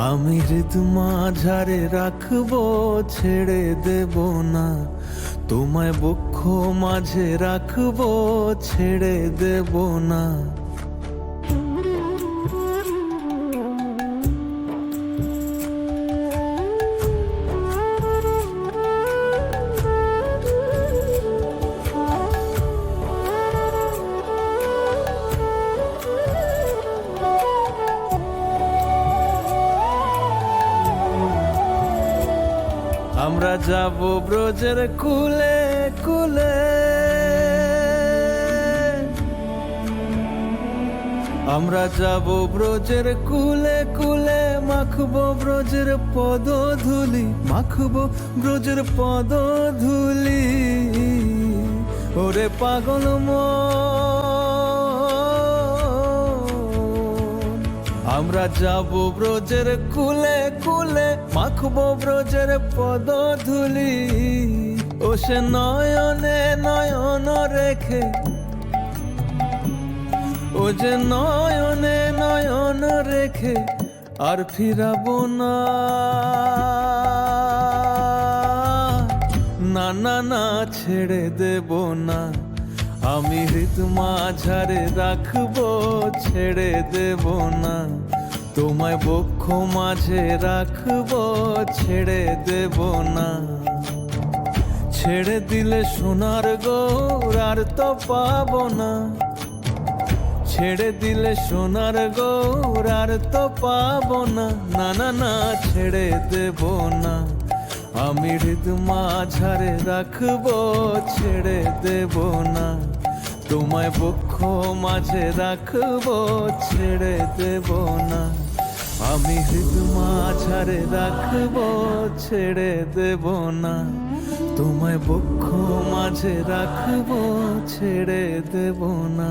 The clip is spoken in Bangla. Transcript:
আমি হৃদ মাঝারে রাখবো, ছেড়ে দেব না। তোমায় বক্ষ মাঝে রাখবো, ছেড়ে দেব না। আমরা যাব ব্রজের কুলে কুলে, আমরা যাব ব্রজের কুলে কুলে, মাখবো ব্রজের পদধূলি, মাখবো ব্রজের পদধূলি। ওরে পাগল আমরা যাব ব্রজের কুলে কুলে, মাখবো ব্রজের পদধূলি। ও সে নয়নে নয়ন রেখে, ও যে নয়নে নয়ন রেখে আর ফিরাবো না। না না না, ছেড়ে দেব না। আমি হৃদ মাঝারে রাখবো, ছেড়ে দেব না। তোমায় বক্ষ মাঝে রাখবো, ছেড়ে দেব না। ছেড়ে দিলে সোনার গৌর আর তো পাবো না, ছেড়ে দিলে সোনার গৌর আর তো পাবো না। না না না, ছেড়ে দেব না। আমি হৃদ মাঝারে রাখবো, ছেড়ে দেব না। তোমায় বক্ষ মাঝে রাখবো, ছেড়ে দেব না। আমি হৃদ মাঝারে রাখবো, ছেড়ে দেব না। তোমায় বক্ষ মাঝে রাখবো, ছেড়ে দেব না।